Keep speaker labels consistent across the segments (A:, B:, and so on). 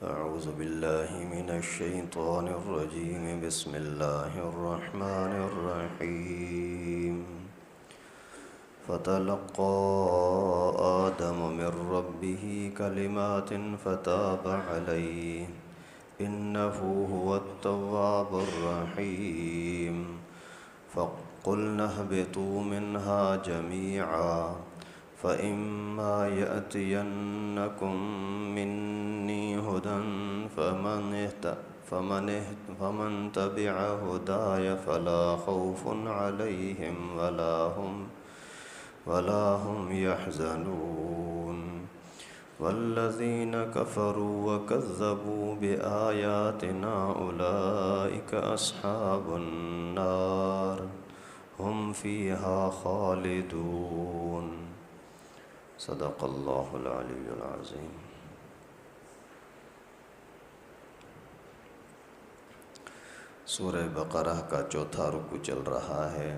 A: أعوذ بالله من الشيطان الرجيم. بسم الله الرحمن الرحيم. فتلقى آدم من ربه كلمات فتاب عليه إنه هو التواب الرحيم. فقلنا اهبطوا منها جميعا فإما يأتينكم مني هدى فمن تبع هداي فلا خوف عليهم ولا هم يحزنون. والذين كفروا وكذبوا بآياتنا أولئك أصحاب النار هم فيها خالدون. صدق اللہ العلی العظیم. سورہ بقرہ کا چوتھا رکوع چل رہا ہے.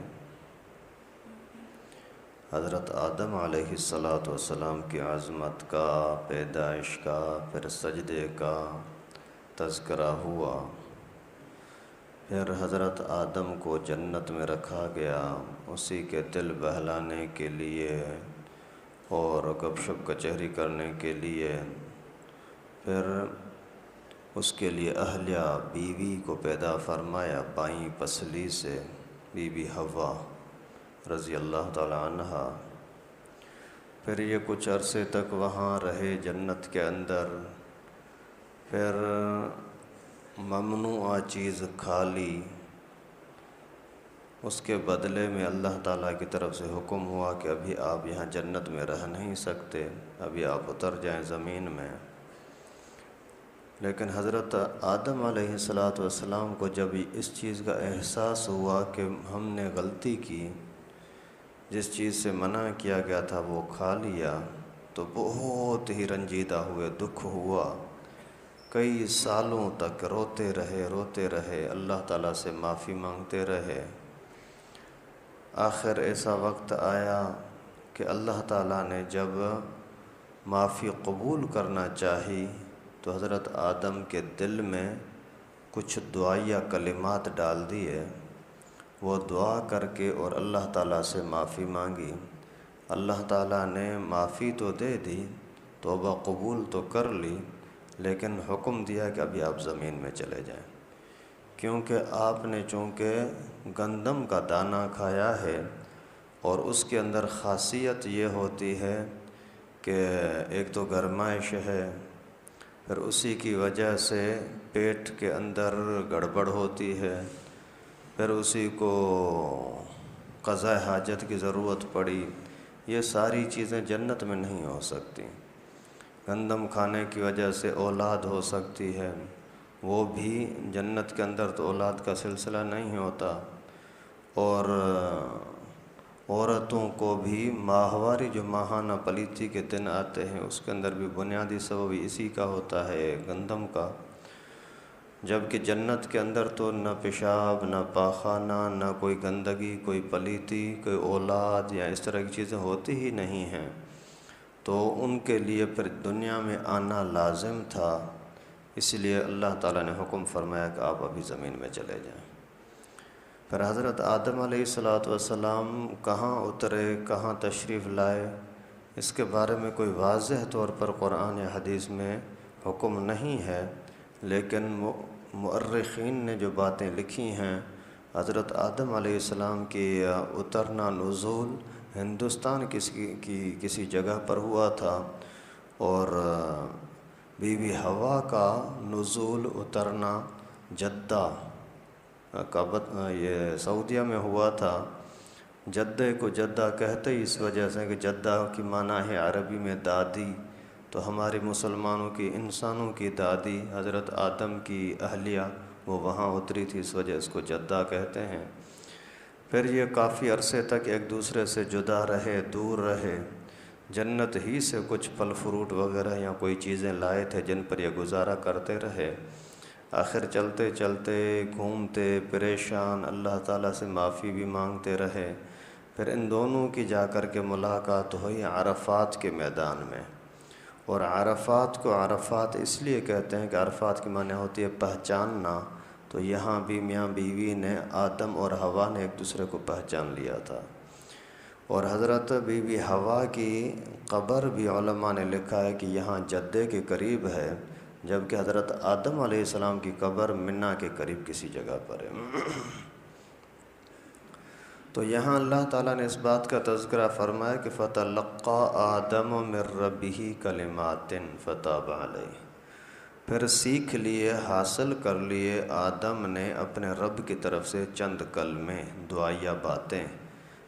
A: حضرت آدم علیہ السلام کی عظمت کا، پیدائش کا، پھر سجدے کا تذکرہ ہوا. پھر حضرت آدم کو جنت میں رکھا گیا اسی کے دل بہلانے کے لیے اور گپ شپ کچہری کرنے کے لیے. پھر اس کے لیے اہلیہ بیوی کو پیدا فرمایا بائیں پسلی سے، بی بی حوا رضی اللہ تعالی عنہ. پھر یہ کچھ عرصے تک وہاں رہے جنت کے اندر. پھر ممنوعہ چیز کھا لی. اس کے بدلے میں اللہ تعالیٰ کی طرف سے حکم ہوا کہ ابھی آپ یہاں جنت میں رہ نہیں سکتے، ابھی آپ اتر جائیں زمین میں. لیکن حضرت آدم علیہ السلام کو جب اس چیز کا احساس ہوا کہ ہم نے غلطی کی، جس چیز سے منع کیا گیا تھا وہ کھا لیا، تو بہت ہی رنجیدہ ہوئے، دکھ ہوا. کئی سالوں تک روتے رہے، اللہ تعالیٰ سے معافی مانگتے رہے. آخر ایسا وقت آیا کہ اللہ تعالیٰ نے جب معافی قبول کرنا چاہی تو حضرت آدم کے دل میں کچھ دعائیہ کلمات ڈال دیے. وہ دعا کر کے اور اللہ تعالیٰ سے معافی مانگی. اللہ تعالیٰ نے معافی تو دے دی، توبہ قبول تو کر لی، لیکن حکم دیا کہ ابھی آپ زمین میں چلے جائیں، کیونکہ آپ نے چونکہ گندم کا دانہ کھایا ہے اور اس کے اندر خاصیت یہ ہوتی ہے کہ ایک تو گرمائش ہے، پھر اسی کی وجہ سے پیٹ کے اندر گڑبڑ ہوتی ہے، پھر اسی کو قضاء حاجت کی ضرورت پڑی. یہ ساری چیزیں جنت میں نہیں ہو سکتی. گندم کھانے کی وجہ سے اولاد ہو سکتی ہے، وہ بھی جنت کے اندر تو اولاد کا سلسلہ نہیں ہوتا. اور عورتوں کو بھی ماہواری جو ماہانہ پلیتی کے دن آتے ہیں اس کے اندر بھی بنیادی سبب اسی کا ہوتا ہے، گندم کا. جبکہ جنت کے اندر تو نہ پیشاب، نہ پاخانہ، نہ کوئی گندگی، کوئی پلیتی، کوئی اولاد یا اس طرح کی چیزیں ہوتی ہی نہیں ہیں. تو ان کے لیے پھر دنیا میں آنا لازم تھا. اس لیے اللہ تعالیٰ نے حکم فرمایا کہ آپ ابھی زمین میں چلے جائیں. پھر حضرت آدم علیہ السلام کہاں اترے، کہاں تشریف لائے، اس کے بارے میں کوئی واضح طور پر قرآن یا حدیث میں حکم نہیں ہے. لیکن مؤرخین نے جو باتیں لکھی ہیں، حضرت آدم علیہ السلام کی اترنا نزول ہندوستان کی کسی جگہ پر ہوا تھا، اور بی بی حوا کا نزول اترنا جدہ یہ سعودیہ میں ہوا تھا. جدہ کو جدہ کہتے ہی اس وجہ سے کہ جدہ کی معنی ہے عربی میں دادی. تو ہماری مسلمانوں کی، انسانوں کی دادی حضرت آدم کی اہلیہ وہ وہاں اتری تھی، اس وجہ اس کو جدہ کہتے ہیں. پھر یہ کافی عرصے تک ایک دوسرے سے جدا رہے، دور رہے. جنت ہی سے کچھ پھل فروٹ وغیرہ یا کوئی چیزیں لائے تھے جن پر یہ گزارا کرتے رہے. آخر چلتے چلتے گھومتے پریشان اللہ تعالیٰ سے معافی بھی مانگتے رہے. پھر ان دونوں کی جا کر کے ملاقات ہوئی عرفات کے میدان میں، اور عرفات کو عرفات اس لیے کہتے ہیں کہ عرفات کی معنی ہوتی ہے پہچاننا، تو یہاں بھی میاں بیوی نے، آدم اور حوا نے ایک دوسرے کو پہچان لیا تھا۔ اور حضرت بی بی حوا کی قبر بھی علماء نے لکھا ہے کہ یہاں جدے کے قریب ہے، جبکہ حضرت آدم علیہ السلام کی قبر منہ کے قریب کسی جگہ پر ہے۔ تو یہاں اللہ تعالیٰ نے اس بات کا تذکرہ فرمایا کہ فَتَلَقَّى آدَمُ مِن رَّبِّهِ كَلِمَاتٍ فَتَابَ عَلَيْهِ، پھر سیکھ لیے، حاصل کر لیے آدم نے اپنے رب کی طرف سے چند کلمے، دعائیہ باتیں۔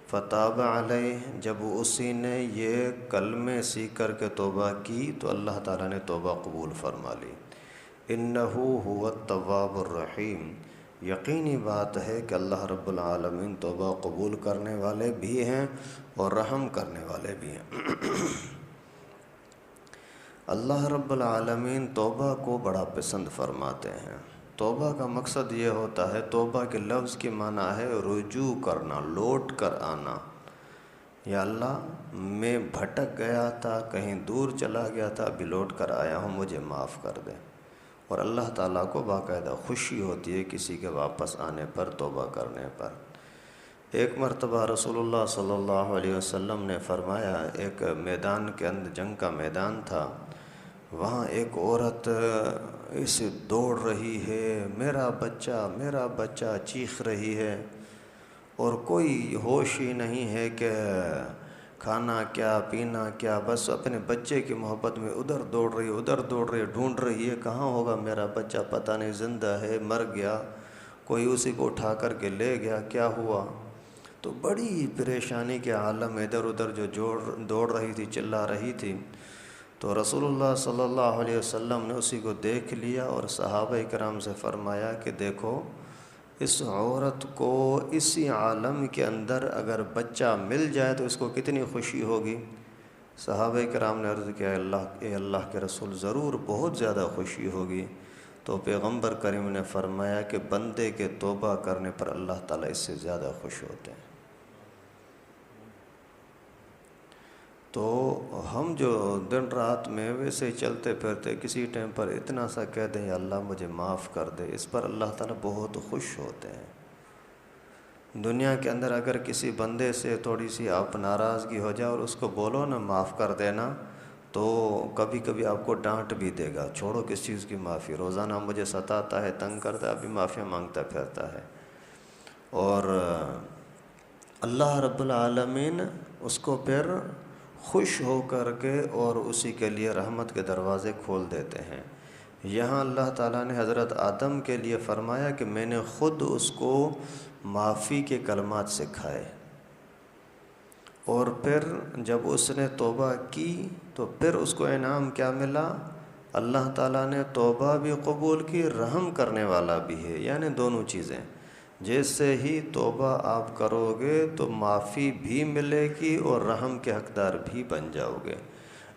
A: فتاب علیہ، جب اسی نے یہ کلمے سیکھ کر کے توبہ کی تو اللہ تعالیٰ نے توبہ قبول فرما لی۔ انہ هو التواب الرحیم، یقینی بات ہے کہ اللہ رب العالمین توبہ قبول کرنے والے بھی ہیں اور رحم کرنے والے بھی ہیں۔ اللہ رب العالمین توبہ کو بڑا پسند فرماتے ہیں۔ توبہ کا مقصد یہ ہوتا ہے، توبہ کے لفظ کی معنی ہے رجوع کرنا، لوٹ کر آنا۔ یا اللہ میں بھٹک گیا تھا، کہیں دور چلا گیا تھا، ابھی لوٹ کر آیا ہوں، مجھے معاف کر دے۔ اور اللہ تعالیٰ کو باقاعدہ خوشی ہوتی ہے کسی کے واپس آنے پر، توبہ کرنے پر۔ ایک مرتبہ رسول اللہ صلی اللہ علیہ وسلم نے فرمایا، ایک میدان کے اندر، جنگ کا میدان تھا، وہاں ایک عورت اسے دوڑ رہی ہے، میرا بچہ چیخ رہی ہے، اور کوئی ہوش ہی نہیں ہے کہ کھانا کیا پینا کیا، بس اپنے بچے کی محبت میں ادھر دوڑ رہی ہے، ڈھونڈ رہی ہے کہاں ہوگا میرا بچہ، پتہ نہیں زندہ ہے مر گیا، کوئی اسی کو اٹھا کر کے لے گیا، کیا ہوا۔ تو بڑی پریشانی کے عالم ادھر ادھر جو دوڑ رہی تھی، چلا رہی تھی، تو رسول اللہ صلی اللہ علیہ وسلم نے اسی کو دیکھ لیا اور صحابہ کرام سے فرمایا کہ دیکھو اس عورت کو اسی عالم کے اندر اگر بچہ مل جائے تو اس کو کتنی خوشی ہوگی۔ صحابہ کرام نے عرض کیا، اے اللہ کے رسول، ضرور بہت زیادہ خوشی ہوگی۔ تو پیغمبر کریم نے فرمایا کہ بندے کے توبہ کرنے پر اللہ تعالیٰ اس سے زیادہ خوش ہوتے ہیں۔ تو ہم جو دن رات میں ویسے ہی چلتے پھرتے کسی ٹائم پر اتنا سا کہہ دیں یا اللہ مجھے معاف کر دے، اس پر اللہ تعالیٰ بہت خوش ہوتے ہیں۔ دنیا کے اندر اگر کسی بندے سے تھوڑی سی آپ ناراضگی ہو جائے اور اس کو بولو نا معاف کر دینا، تو کبھی کبھی آپ کو ڈانٹ بھی دے گا، چھوڑو کس چیز کی معافی، روزانہ مجھے ستاتا ہے، تنگ کرتا ہے، ابھی معافیاں مانگتا پھرتا ہے۔ اور اللہ رب العالمین اس کو پھر خوش ہو کر کے اور اسی کے لیے رحمت کے دروازے کھول دیتے ہیں۔ یہاں اللہ تعالیٰ نے حضرت آدم کے لیے فرمایا کہ میں نے خود اس کو معافی کے کلمات سکھائے، اور پھر جب اس نے توبہ کی تو پھر اس کو انعام کیا ملا؟ اللہ تعالیٰ نے توبہ بھی قبول کی، رحم کرنے والا بھی ہے، یعنی دونوں چیزیں۔ جیسے ہی توبہ آپ کرو گے تو معافی بھی ملے گی اور رحم کے حقدار بھی بن جاؤ گے۔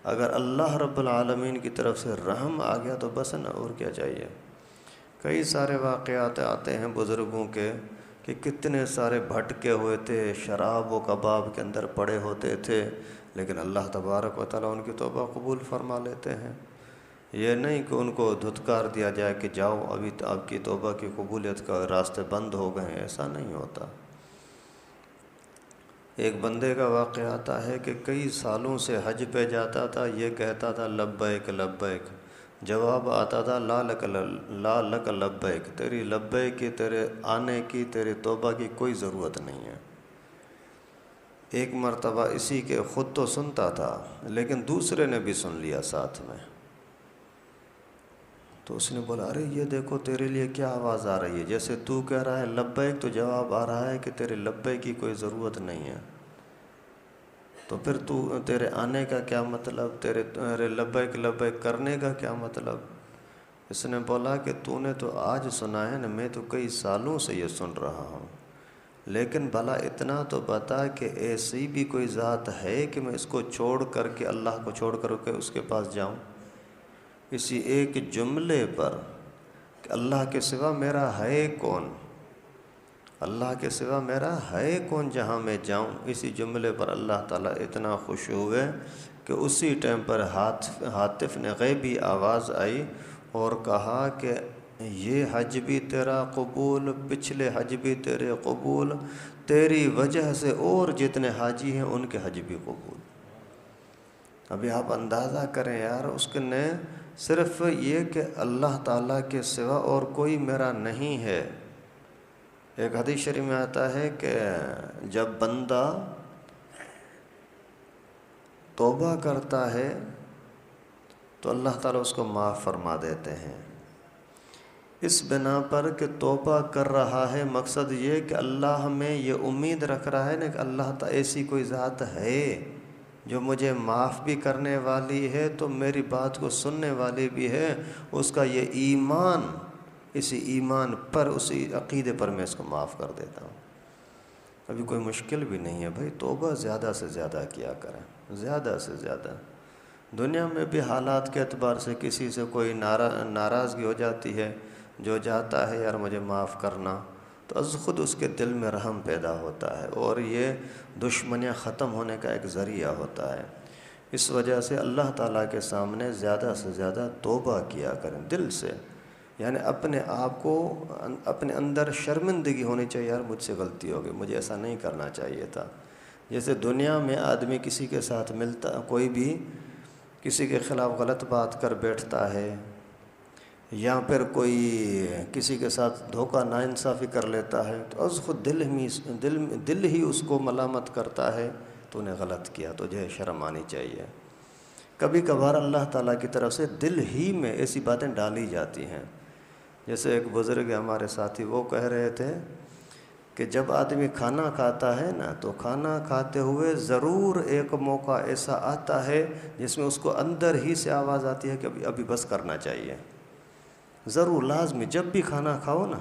A: اگر اللہ رب العالمین کی طرف سے رحم آ گیا تو بس نا، اور کیا چاہیے۔ کئی سارے واقعات آتے ہیں بزرگوں کے کہ کتنے سارے بھٹکے ہوئے تھے، شراب و کباب کے اندر پڑے ہوتے تھے، لیکن اللہ تبارک و تعالیٰ ان کی توبہ قبول فرما لیتے ہیں۔ یہ نہیں کہ ان کو دھتکار دیا جائے کہ جاؤ ابھی آپ کی توبہ کی قبولیت کا راستے بند ہو گئے ہیں، ایسا نہیں ہوتا۔ ایک بندے کا واقعہ آتا ہے کہ کئی سالوں سے حج پہ جاتا تھا، یہ کہتا تھا لبیک لبیک، جواب آتا تھا لا لک لبیک، تیری لبیک کی، تیرے آنے کی، تیری توبہ کی کوئی ضرورت نہیں ہے۔ ایک مرتبہ اسی کے خود تو سنتا تھا لیکن دوسرے نے بھی سن لیا ساتھ میں، تو اس نے بولا ارے یہ دیکھو تیرے لیے کیا آواز آ رہی ہے، جیسے تو کہہ رہا ہے لبیک تو جواب آ رہا ہے کہ تیرے لبیک کی کوئی ضرورت نہیں ہے، تو پھر تیرے آنے کا کیا مطلب، تیرے لبیک لبیک کرنے کا کیا مطلب؟ اس نے بولا کہ تو نے تو آج سنا ہے نا، میں تو کئی سالوں سے یہ سن رہا ہوں، لیکن بھلا اتنا تو بتا کہ ایسی بھی کوئی ذات ہے کہ میں اس کو چھوڑ کر کے، اللہ کو چھوڑ کر کے اس کے پاس جاؤں؟ اسی ایک جملے پر کہ اللہ کے سوا میرا ہے کون، اللہ کے سوا میرا ہے کون جہاں میں جاؤں، اسی جملے پر اللہ تعالیٰ اتنا خوش ہوئے کہ کہ اسی ٹائم پر ہاتف نے غیبی آواز آئی اور کہا کہ یہ حج بھی تیرا قبول، پچھلے حج بھی تیرے قبول، تیری وجہ سے اور جتنے حاجی ہیں ان کے حج بھی قبول۔ ابھی آپ اندازہ کریں یار، اس نے صرف یہ کہ اللہ تعالیٰ کے سوا اور کوئی میرا نہیں ہے۔ ایک حدیث شریف میں آتا ہے کہ جب بندہ توبہ کرتا ہے تو اللہ تعالیٰ اس کو معاف فرما دیتے ہیں، اس بنا پر کہ توبہ کر رہا ہے۔ مقصد یہ کہ اللہ ہمیں یہ امید رکھ رہا ہے نا کہ اللہ تعالیٰ ایسی کوئی ذات ہے جو مجھے معاف بھی کرنے والی ہے، تو میری بات کو سننے والی بھی ہے۔ اس کا یہ ایمان، اسی ایمان پر، اسی عقیدے پر میں اس کو معاف کر دیتا ہوں۔ ابھی کوئی مشکل بھی نہیں ہے بھائی، توبہ زیادہ سے زیادہ کیا کریں، زیادہ سے زیادہ۔ دنیا میں بھی حالات کے اعتبار سے کسی سے کوئی ناراضگی ہو جاتی ہے، جو جاتا ہے یار مجھے معاف کرنا، تو از خود اس کے دل میں رحم پیدا ہوتا ہے اور یہ دشمنیاں ختم ہونے کا ایک ذریعہ ہوتا ہے۔ اس وجہ سے اللہ تعالیٰ کے سامنے زیادہ سے زیادہ توبہ کیا کریں دل سے، یعنی اپنے آپ کو، اپنے اندر شرمندگی ہونی چاہیے، یار مجھ سے غلطی ہو گئی، مجھے ایسا نہیں کرنا چاہیے تھا۔ جیسے دنیا میں آدمی کسی کے ساتھ ملتا، کوئی بھی کسی کے خلاف غلط بات کر بیٹھتا ہے، یا پھر کوئی کسی کے ساتھ دھوکہ ناانصافی کر لیتا ہے، تو از خود دل ہی اس کو ملامت کرتا ہے، تو نے غلط کیا، تجھے شرم آنی چاہیے۔ کبھی کبھار اللہ تعالیٰ کی طرف سے دل ہی میں ایسی باتیں ڈالی جاتی ہیں۔ جیسے ایک بزرگ ہمارے ساتھی، وہ کہہ رہے تھے کہ جب آدمی کھانا کھاتا ہے نا، تو کھانا کھاتے ہوئے ضرور ایک موقع ایسا آتا ہے جس میں اس کو اندر ہی سے آواز آتی ہے کہ ابھی بس کرنا چاہیے۔ ضرور لازمی، جب بھی کھانا کھاؤ نا،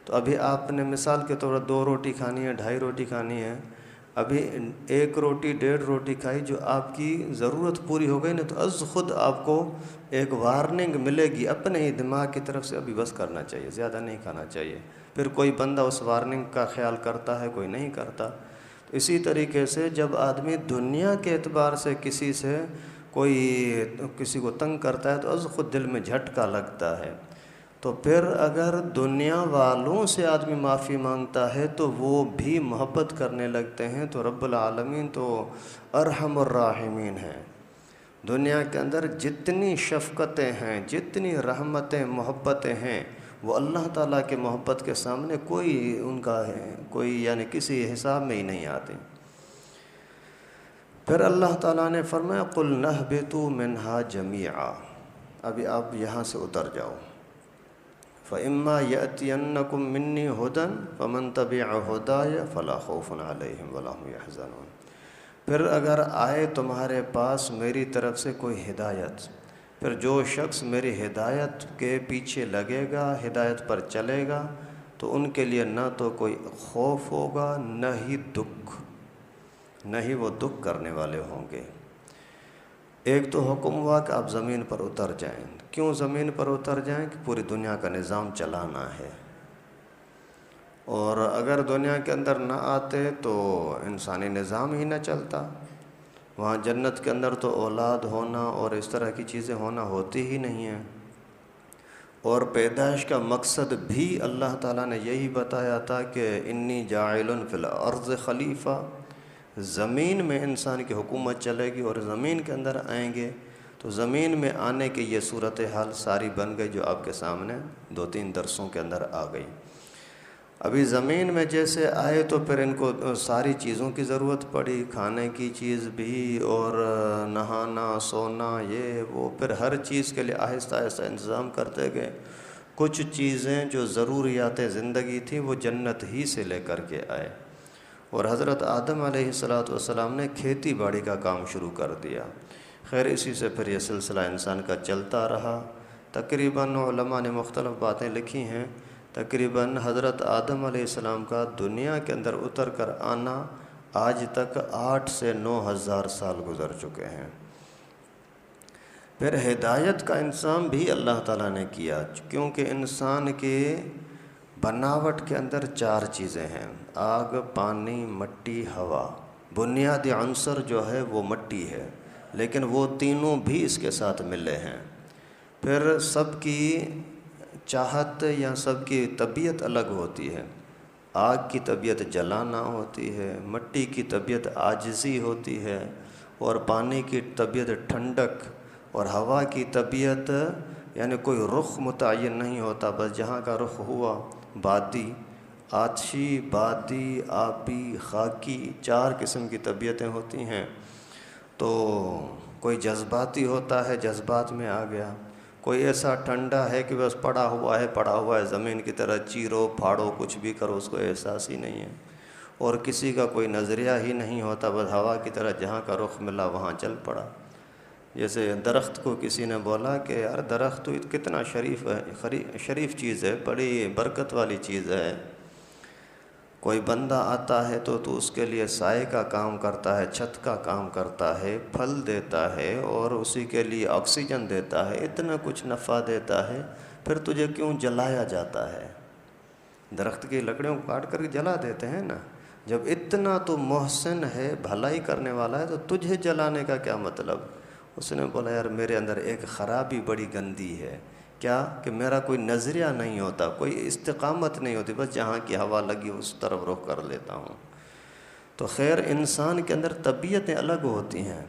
A: تو ابھی آپ نے مثال کے طور پر 2 روٹی کھانی ہے، 2.5 روٹی کھانی ہے، ابھی 1 روٹی 1.5 روٹی کھائی، جو آپ کی ضرورت پوری ہو گئی نا، تو از خود آپ کو ایک وارننگ ملے گی اپنے ہی دماغ کی طرف سے، ابھی بس کرنا چاہیے، زیادہ نہیں کھانا چاہیے۔ پھر کوئی بندہ اس وارننگ کا خیال کرتا ہے، کوئی نہیں کرتا۔ تو اسی طریقے سے جب آدمی دنیا کے اعتبار سے کسی کو تنگ کرتا ہے، تو از خود دل میں جھٹکا لگتا ہے۔ تو پھر اگر دنیا والوں سے آدمی معافی مانگتا ہے تو وہ بھی محبت کرنے لگتے ہیں، تو رب العالمین تو ارحم الراحمین ہیں۔ دنیا کے اندر جتنی شفقتیں ہیں، جتنی رحمتیں، محبتیں ہیں، وہ اللہ تعالیٰ کے محبت کے سامنے کوئی یعنی کسی حساب میں ہی نہیں آتی۔ پھر اللہ تعالیٰ نے فرمایا قُلْ نَهْبِطُوا مِنْهَا جَمِيعًا، ابھی آپ یہاں سے اتر جاؤ۔ فَإِمَّا يَأْتِيَنَّكُم مِّنِّي هُدًى فَمَن تَبِعَ هُدَايَ فَلَا خَوْفٌ عَلَيْهِمْ وَلَا هُمْ يَحْزَنُونَ، پھر اگر آئے تمہارے پاس میری طرف سے کوئی ہدایت، پھر جو شخص میری ہدایت کے پیچھے لگے گا، ہدایت پر چلے گا، تو ان کے لیے نہ تو کوئی خوف ہوگا، نہ ہی وہ دکھ کرنے والے ہوں گے۔ ایک تو حکم ہوا کہ آپ زمین پر اتر جائیں۔ کیوں زمین پر اتر جائیں؟ کہ پوری دنیا کا نظام چلانا ہے، اور اگر دنیا کے اندر نہ آتے تو انسانی نظام ہی نہ چلتا۔ وہاں جنت کے اندر تو اولاد ہونا اور اس طرح کی چیزیں ہونا ہوتی ہی نہیں ہیں، اور پیدائش کا مقصد بھی اللہ تعالیٰ نے یہی بتایا تھا کہ انی جاعل فی الارض خلیفہ، زمین میں انسان کی حکومت چلے گی، اور زمین کے اندر آئیں گے، تو زمین میں آنے کی یہ صورتحال ساری بن گئی جو آپ کے سامنے 2-3 درسوں کے اندر آ گئی۔ ابھی زمین میں جیسے آئے تو پھر ان کو ساری چیزوں کی ضرورت پڑی، کھانے کی چیز بھی، اور نہانا، سونا، یہ وہ، پھر ہر چیز کے لیے آہستہ آہستہ انتظام کرتے گئے۔ کچھ چیزیں جو ضروریات زندگی تھیں وہ جنت ہی سے لے کر کے آئے، اور حضرت آدم علیہ السلام نے کھیتی باڑی کا کام شروع کر دیا۔ خیر اسی سے پھر یہ سلسلہ انسان کا چلتا رہا۔ تقریباً علماء نے مختلف باتیں لکھی ہیں، تقریباً حضرت آدم علیہ السلام کا دنیا کے اندر اتر کر آنا آج تک 8 سے 9 ہزار سال گزر چکے ہیں۔ پھر ہدایت کا انتظام بھی اللہ تعالیٰ نے کیا، کیونکہ انسان کے بناوٹ کے اندر 4 چیزیں ہیں: آگ، پانی، مٹی، ہوا۔ بنیادی عنصر جو ہے وہ مٹی ہے، لیکن وہ تینوں بھی اس کے ساتھ ملے ہیں۔ پھر سب کی چاہت یا سب کی طبیعت الگ ہوتی ہے۔ آگ کی طبیعت جلانا ہوتی ہے، مٹی کی طبیعت عاجزی ہوتی ہے، اور پانی کی طبیعت ٹھنڈک، اور ہوا کی طبیعت یعنی کوئی رخ متعین نہیں ہوتا، بس جہاں کا رخ ہوا۔ بادی، آتشی، بادی، آبی، خاکی، 4 قسم کی طبیعتیں ہوتی ہیں۔ تو کوئی جذباتی ہوتا ہے، جذبات میں آ گیا۔ کوئی ایسا ٹھنڈا ہے کہ بس پڑا ہوا ہے زمین کی طرح، چیرو پھاڑو کچھ بھی کرو اس کو احساس ہی نہیں ہے۔ اور کسی کا کوئی نظریہ ہی نہیں ہوتا، بس ہوا کی طرح جہاں کا رخ ملا وہاں چل پڑا۔ جیسے درخت کو کسی نے بولا کہ یار درخت تو کتنا شریف چیز ہے، بڑی برکت والی چیز ہے، کوئی بندہ آتا ہے تو اس کے لیے سائے کا کام کرتا ہے، چھت کا کام کرتا ہے، پھل دیتا ہے اور اسی کے لیے آکسیجن دیتا ہے، اتنا کچھ نفع دیتا ہے، پھر تجھے کیوں جلایا جاتا ہے؟ درخت کی لکڑیوں کو کاٹ کر کے جلا دیتے ہیں نا۔ جب اتنا تو محسن ہے، بھلائی کرنے والا ہے، تو تجھے جلانے کا کیا مطلب؟ اس نے بولا یار میرے اندر ایک خرابی بڑی گندی ہے، کیا کہ میرا کوئی نظریہ نہیں ہوتا، کوئی استقامت نہیں ہوتی، بس جہاں کی ہوا لگی اس طرف رخ کر لیتا ہوں۔ تو خیر انسان کے اندر طبیعتیں الگ ہوتی ہیں،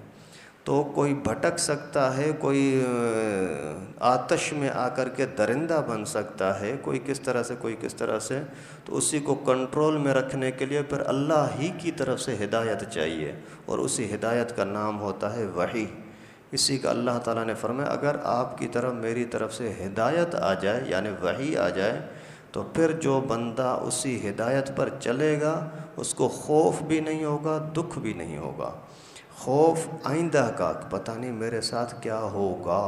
A: تو کوئی بھٹک سکتا ہے، کوئی آتش میں آ کر کے درندہ بن سکتا ہے، کوئی کس طرح سے کوئی کس طرح سے، تو اسی کو کنٹرول میں رکھنے کے لیے پھر اللہ ہی کی طرف سے ہدایت چاہیے، اور اسی ہدایت کا نام ہوتا ہے وحی۔ اسی کا اللہ تعالیٰ نے فرمایا اگر آپ کی طرف میری طرف سے ہدایت آ جائے یعنی وحی آ جائے، تو پھر جو بندہ اسی ہدایت پر چلے گا اس کو خوف بھی نہیں ہوگا، دکھ بھی نہیں ہوگا۔ خوف آئندہ کا پتہ نہیں میرے ساتھ کیا ہوگا،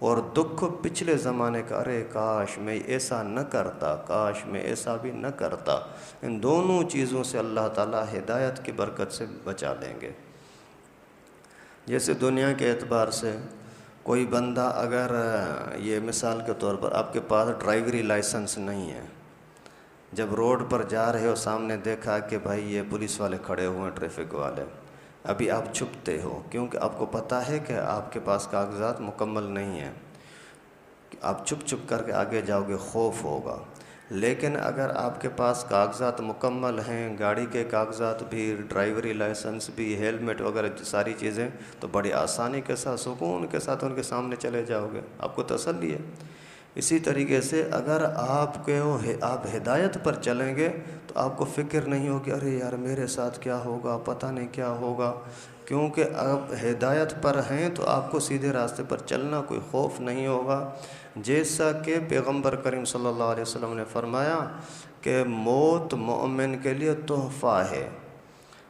A: اور دکھ پچھلے زمانے کا، ارے کاش میں ایسا نہ کرتا، کاش میں ایسا بھی نہ کرتا۔ ان دونوں چیزوں سے اللہ تعالیٰ ہدایت کی برکت سے بچا لیں گے۔ جیسے دنیا کے اعتبار سے کوئی بندہ اگر یہ مثال کے طور پر آپ کے پاس ڈرائیوری لائسنس نہیں ہے، جب روڈ پر جا رہے ہو سامنے دیکھا کہ بھائی یہ پولیس والے کھڑے ہوئے ہیں، ٹریفک والے، ابھی آپ چھپتے ہو کیونکہ آپ کو پتہ ہے کہ آپ کے پاس کاغذات مکمل نہیں ہیں، آپ چھپ چھپ کر کے آگے جاؤ گے، خوف ہوگا۔ لیکن اگر آپ کے پاس کاغذات مکمل ہیں، گاڑی کے کاغذات بھی، ڈرائیوری لائسنس بھی، ہیلمٹ وغیرہ ساری چیزیں، تو بڑی آسانی کے ساتھ سکون کے ساتھ ان کے سامنے چلے جاؤ گے، آپ کو تسلی ہے۔ اسی طریقے سے اگر آپ ہدایت پر چلیں گے تو آپ کو فکر نہیں ہوگی ارے یار میرے ساتھ کیا ہوگا، پتہ نہیں کیا ہوگا، کیونکہ آپ ہدایت پر ہیں تو آپ کو سیدھے راستے پر چلنا، کوئی خوف نہیں ہوگا۔ جیسا کہ پیغمبر کریم صلی اللہ علیہ وسلم نے فرمایا کہ موت مومن کے لیے تحفہ ہے۔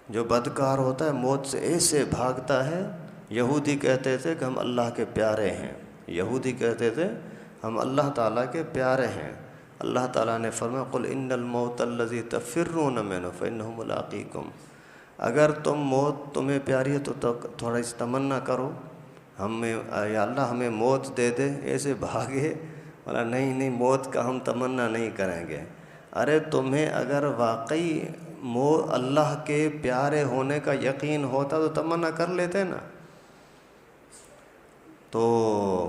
A: جو بدکار ہوتا ہے موت سے ایسے بھاگتا ہے، یہودی کہتے تھے کہ ہم اللہ کے پیارے ہیں، یہودی کہتے تھے ہم اللہ تعالیٰ کے پیارے ہیں۔ اللہ تعالیٰ نے فرمایا قل ان الموت الذی تفرون منہ فانہ ملاقیکم، اگر موت تمہیں پیاری ہے تو تھوڑا اس تمنا کرو یا اللہ ہمیں موت دے دے، ایسے بھاگے، بولا نہیں موت کا ہم تمنا نہیں کریں گے۔ ارے تمہیں اگر واقعی اللہ کے پیارے ہونے کا یقین ہوتا تو تمنا کر لیتے نا۔ تو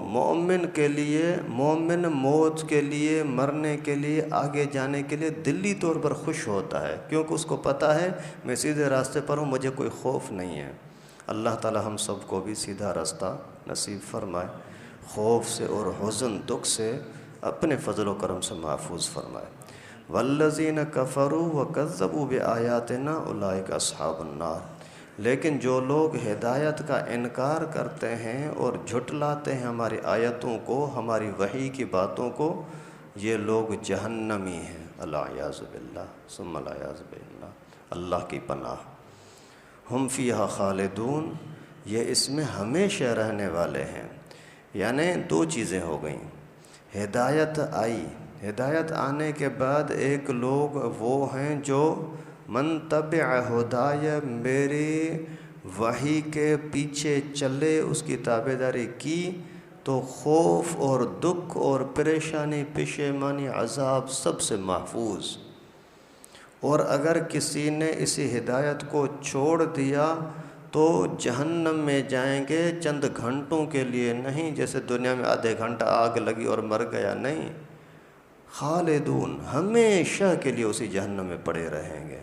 A: مومن کے لیے، مومن موت کے لیے، مرنے کے لیے، آگے جانے کے لیے دلی طور پر خوش ہوتا ہے، کیونکہ اس کو پتہ ہے میں سیدھے راستے پر ہوں، مجھے کوئی خوف نہیں ہے۔ اللہ تعالی ہم سب کو بھی سیدھا راستہ نصیب فرمائے، خوف سے اور حزن دکھ سے اپنے فضل و کرم سے محفوظ فرمائے۔ والذین کفروا وکذبوا بآیاتنا اولئک اصحاب النار، لیکن جو لوگ ہدایت کا انکار کرتے ہیں اور جھٹلاتے ہیں ہماری آیتوں کو، ہماری وحی کی باتوں کو، یہ لوگ جہنمی ہیں، العیاذ باللہ ثم العیاذ باللہ، اللہ کی پناہ۔ ہم فیہا خالدون، یہ اس میں ہمیشہ رہنے والے ہیں۔ یعنی 2 چیزیں ہو گئیں، ہدایت آئی، ہدایت آنے کے بعد ایک لوگ وہ ہیں جو من تبع ہدایہ، میری وحی کے پیچھے چلے، اس کی تابعداری کی، تو خوف اور دکھ اور پریشانی، پشیمانی، عذاب سب سے محفوظ۔ اور اگر کسی نے اسی ہدایت کو چھوڑ دیا تو جہنم میں جائیں گے چند گھنٹوں کے لیے نہیں، جیسے دنیا میں آدھے گھنٹہ آگ لگی اور مر گیا، نہیں، خالدون، ہمیشہ کے لیے اسی جہنم میں پڑے رہیں گے۔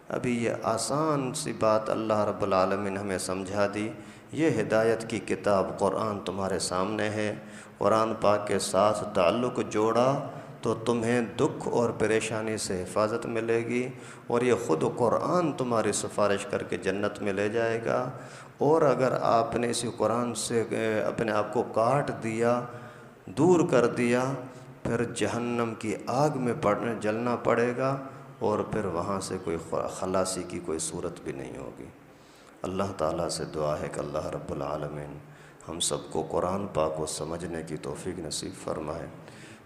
A: ابھی یہ آسان سی بات اللہ رب العالمین ہمیں سمجھا دی۔ یہ ہدایت کی کتاب قرآن تمہارے سامنے ہے، قرآن پاک کے ساتھ تعلق جوڑا تو تمہیں دکھ اور پریشانی سے حفاظت ملے گی، اور یہ خود قرآن تمہاری سفارش کر کے جنت میں لے جائے گا۔ اور اگر آپ نے اسی قرآن سے اپنے آپ کو کاٹ دیا، دور کر دیا، پھر جہنم کی آگ میں جلنا پڑے گا، اور پھر وہاں سے کوئی خلاصی کی کوئی صورت بھی نہیں ہوگی۔ اللہ تعالیٰ سے دعا ہے کہ اللہ رب العالمین ہم سب کو قرآن پاک کو سمجھنے کی توفیق نصیب فرمائے۔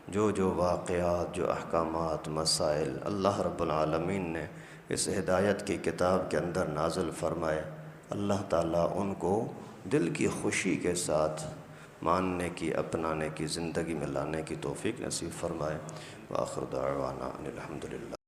A: جو واقعات، جو احکامات، مسائل اللہ رب العالمین نے اس ہدایت کی کتاب کے اندر نازل فرمائے، اللہ تعالیٰ ان کو دل کی خوشی کے ساتھ ماننے کی، اپنانے کی، زندگی میں لانے کی توفیق نصیب فرمائے۔ وآخر دعوانا ان الحمدللہ۔